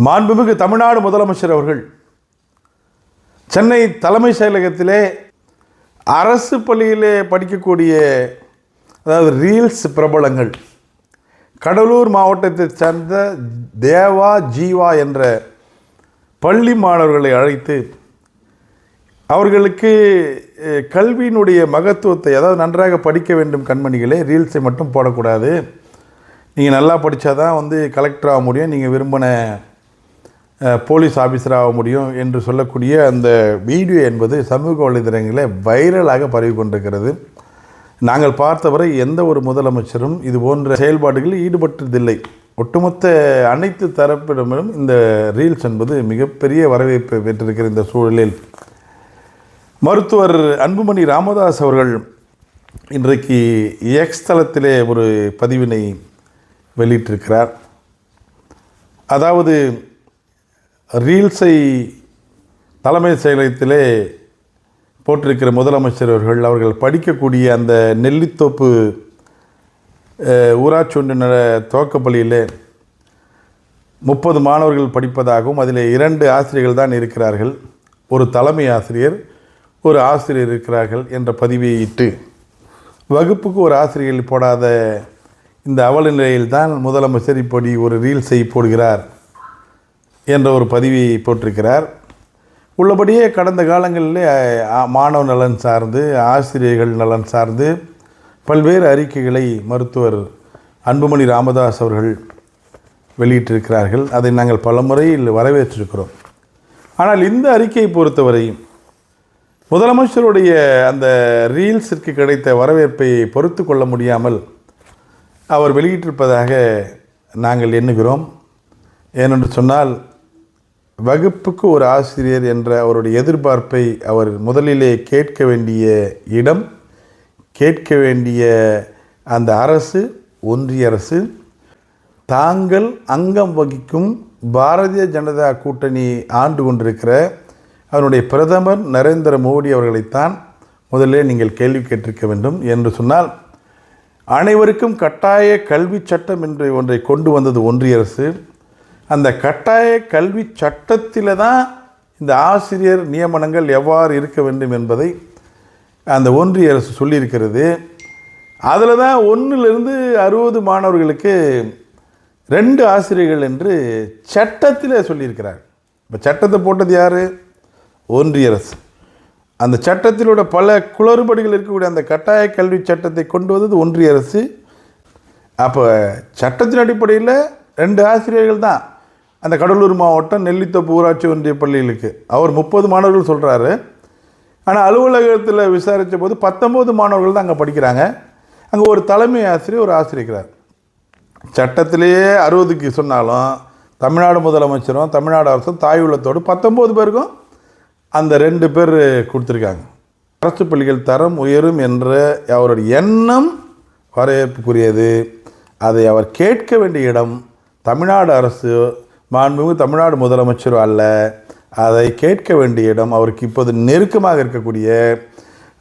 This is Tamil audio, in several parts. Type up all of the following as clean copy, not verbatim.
மாண்புமிகு தமிழ்நாடு முதலமைச்சர் அவர்கள் சென்னை தலைமைச் செயலகத்திலே அரசு பள்ளியிலே படிக்கக்கூடிய அதாவது ரீல்ஸ் பிரபலங்கள் கடலூர் மாவட்டத்தைச் சேர்ந்த தேவா ஜீவா என்ற பள்ளி மாணவர்களை அழைத்து அவர்களுக்கு கல்வியினுடைய மகத்துவத்தை, அதாவது நன்றாக படிக்க வேண்டும் கண்மணிகளே, ரீல்ஸை மட்டும் போடக்கூடாது, நீங்கள் நல்லா படித்தா தான் கலெக்டர் ஆக முடியும், நீங்கள் விரும்பின போலீஸ் ஆஃபீஸர் ஆக முடியும் என்று சொல்லக்கூடிய அந்த வீடியோ என்பது சமூக வலைதளங்களில் வைரலாக பரவி கொண்டிருக்கிறது. நாங்கள் பார்த்தவரை எந்த ஒரு முதலமைச்சரும் இது போன்ற செயல்பாடுகளில் ஈடுபட்டதில்லை. ஒட்டுமொத்த அனைத்து தரப்பிடமிலும் இந்த ரீல்ஸ் என்பது மிகப்பெரிய வரவேற்பை பெற்றிருக்கிற இந்த சூழலில் மருத்துவர் அன்புமணி ராமதாஸ் அவர்கள் இன்றைக்கு எக்ஸ் தளத்திலே ஒரு பதிவினை வெளியிட்டிருக்கிறார். அதாவது ரீல்ஸை தலைமை செயலகத்திலே போட்டிருக்கிற முதலமைச்சர் அவர்கள் படிக்கக்கூடிய அந்த நெல்லித்தோப்பு ஊராட்சி ஒன்றிய துவக்கப்பள்ளியிலே 30 மாணவர்கள் படிப்பதாகவும் அதில் 2 ஆசிரியர்கள் தான் இருக்கிறார்கள், ஒரு தலைமை ஆசிரியர், ஒரு ஆசிரியர் இருக்கிறார்கள் என்ற பதிவை இட்டு வகுப்புக்கு ஒரு ஆசிரியர்கள் போடாத இந்த அவல நிலையில்தான் முதலமைச்சர் இப்படி ஒரு ரீல்ஸை போடுகிறார் என்ற ஒரு பதிவை போட்டிருக்கிறார். உள்ளபடியே கடந்த காலங்களில் மாணவ நலன் சார்ந்து, ஆசிரியர்கள் நலன் சார்ந்து பல்வேறு அறிக்கைகளை மருத்துவர் அன்புமணி ராமதாஸ் அவர்கள் வெளியிட்டிருக்கிறார்கள். அதை நாங்கள் பல முறையில் வரவேற்றிருக்கிறோம். ஆனால் இந்த அறிக்கையை பொறுத்தவரை முதலமைச்சருடைய அந்த ரீல்ஸிற்கு கிடைத்த வரவேற்பை பொறுத்து கொள்ள முடியாமல் அவர் வெளியிட்டிருப்பதாக நாங்கள் எண்ணுகிறோம். ஏனென்று சொன்னால், வகுப்புக்கு ஒரு ஆசிரியர் என்ற அவருடைய எதிர்பார்ப்பை அவர் முதலிலே கேட்க வேண்டிய இடம், கேட்க வேண்டிய அந்த அரசு, ஒன்றிய அரசு, தாங்கள் அங்கம் வகிக்கும் பாரதிய ஜனதா கூட்டணி ஆண்டு கொண்டிருக்கிற அவருடைய பிரதமர் நரேந்திர மோடி அவர்களைத்தான் முதலிலே நீங்கள் கேள்வி கேட்டிருக்க வேண்டும். என்று சொன்னால், அனைவருக்கும் கட்டாய கல்வி சட்டம் என்று ஒன்றை கொண்டு வந்தது ஒன்றிய அரசு. அந்த கட்டாய கல்வி சட்டத்தில் தான் இந்த ஆசிரியர் நியமனங்கள் எவ்வாறு இருக்க வேண்டும் என்பதை அந்த ஒன்றிய அரசு சொல்லியிருக்கிறது. அதில் தான் 1லிருந்து 60 மாணவர்களுக்கு 2 ஆசிரியர்கள் என்று சட்டத்தில் சொல்லியிருக்கிறார். இப்போ சட்டத்தை போட்டது யார்? ஒன்றிய அரசு. அந்த சட்டத்திலோட பல குளறுபடிகள் இருக்கக்கூடிய அந்த கட்டாய கல்வி சட்டத்தை கொண்டு வந்தது ஒன்றிய அரசு. அப்போ சட்டத்தின் அடிப்படையில் 2 ஆசிரியர்கள் தான் அந்த கடலூர் மாவட்டம் நெல்லித்தோப்பு ஊராட்சி ஒன்றிய பள்ளிகளுக்கு. அவர் 30 மாணவர்கள் சொல்கிறாரு. ஆனால் அலுவலகத்தில் விசாரித்த போது 19 மாணவர்கள் தான் அங்கே படிக்கிறாங்க. அங்கே ஒரு தலைமை ஆசிரியர், ஒரு ஆசிரியர். சட்டத்திலேயே 60க்கு சொன்னாலும் தமிழ்நாடு முதலமைச்சரும் தமிழ்நாடு அரசும் தாய் உள்ளத்தோடு 19 பேருக்கும் அந்த 2 பேர் கொடுத்துருக்காங்க. அரசு பள்ளிகள் தரம் உயரும் என்ற அவருடைய எண்ணம் வரவேற்புக்குரியது. அதை அவர் கேட்க வேண்டிய இடம் தமிழ்நாடு அரசு, மாண்புமிகு தமிழ்நாடு முதலமைச்சர் அல்ல. அதை கேட்க வேண்டிய இடம் அவருக்கு இப்போது நெருக்கமாக இருக்கக்கூடிய,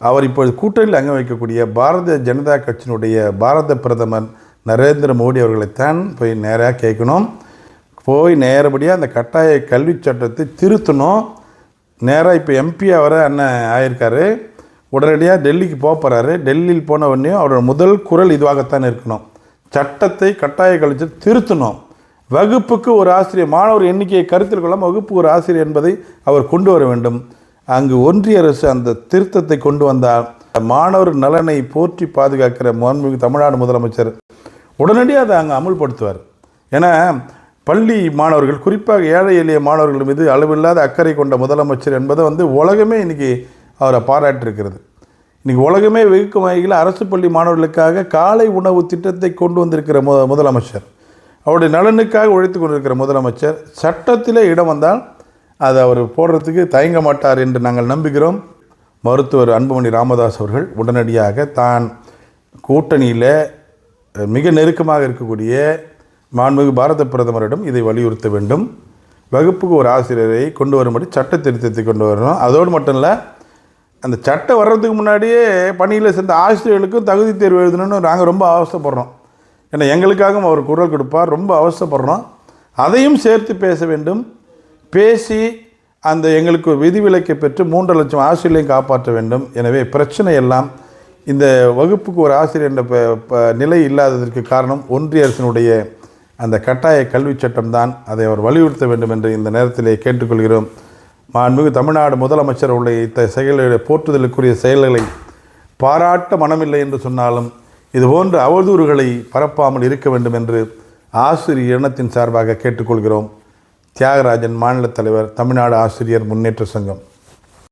அவர் இப்போது கூட்டணியில் அங்கம் வைக்கக்கூடிய பாரதிய ஜனதா கட்சியினுடைய பாரத பிரதமர் நரேந்திர மோடி அவர்களைத்தான் போய் நேராக கேட்கணும். போய் நேரடியாக அந்த கட்டாய கல்வி சட்டத்தை திருத்தணும். நேராக இப்போ எம்பி வர அண்ணன் ஆயிருக்காரு, உடனடியாக டெல்லிக்கு போகிறாரு. டெல்லியில் போன உடனே அவரோட முதல் குரல் இதுவாகத்தான் இருக்கணும், சட்டத்தை கட்டாய கல்வி திருத்தணும். வகுப்புக்கு ஒரு ஆசிரியர், மாணவர் எண்ணிக்கையை கருத்தில் கொள்ளாமல் வகுப்புக்கு ஒரு ஆசிரியர் என்பதை அவர் கொண்டு வர வேண்டும். அங்கு ஒன்றிய அரசு அந்த திருத்தத்தை கொண்டு வந்தால் மாணவர் நலனை போற்றி பாதுகாக்கிற மாண்புமிகு தமிழ்நாடு முதலமைச்சர் உடனடியாக அதை அங்கே அமுல்படுத்துவார். ஏன்னா பள்ளி மாணவர்கள், குறிப்பாக ஏழை எளிய மாணவர்கள் மீது அளவில்லாத அக்கறை கொண்ட முதலமைச்சர் என்பதை உலகமே இன்றைக்கி அவரை பாராட்டியிருக்கிறது. இன்றைக்கி உலகமே வெகுக்கும் வகையில் அரசு பள்ளி மாணவர்களுக்காக காலை உணவு திட்டத்தை கொண்டு வந்திருக்கிற முதலமைச்சர், அவருடைய நலனுக்காக உழைத்து கொண்டிருக்கிற முதலமைச்சர், சட்டத்திலே இடம் வந்தால் அதை அவர் போடுறதுக்கு தயங்க மாட்டார் என்று நாங்கள் நம்புகிறோம். மருத்துவர் அன்புமணி ராமதாஸ் அவர்கள் உடனடியாக தான் கூட்டணியில் மிக நெருக்கமாக இருக்கக்கூடிய மாண்புமிகு பாரத பிரதமரிடம் இதை வலியுறுத்த வேண்டும். வகுப்புக்கு ஒரு ஆசிரியரை கொண்டு வரும்படி சட்ட திருத்தத்தை கொண்டு வரணும். அதோடு மட்டும் இல்லை, அந்த சட்டம் வர்றதுக்கு முன்னாடியே பணியில் சேர்ந்த ஆசிரியர்களுக்கும் தகுதி தேர்வு எழுதணும்னு நாங்கள் ரொம்ப அவசரப்படுறோம். ஏன்னா எங்களுக்காகவும் அவர் குரல் கொடுப்பார், ரொம்ப அவசரப்படுறோம். அதையும் சேர்த்து பேச வேண்டும். பேசி அந்த எங்களுக்கு ஒரு விதிவிலக்கை பெற்று 3 லட்சம் ஆசிரியர்களையும் காப்பாற்ற வேண்டும். எனவே பிரச்சனை எல்லாம் இந்த வகுப்புக்கு ஒரு ஆசிரியர் என்ற நிலை இல்லாததற்கு காரணம் ஒன்றிய அரசினுடைய அந்த கட்டாய கல்வி சட்டம்தான். அதை அவர் வலியுறுத்த வேண்டும் என்று இந்த நேரத்திலே கேட்டுக்கொள்கிறோம். மாண்புமிகு தமிழ்நாடு முதலமைச்சர் உள்ள செயல்களுடைய போற்றுதலுக்குரிய செயல்களை பாராட்ட மனமில்லை என்று சொன்னாலும் இதுபோன்ற அவதூறுகளை பரப்பாமல் இருக்க வேண்டும் என்று ஆசிரியர் இனத்தின் சார்பாக கேட்டுக்கொள்கிறோம். தியாகராஜன், மாநில தலைவர், தமிழ்நாடு ஆசிரியர் முன்னேற்ற சங்கம்.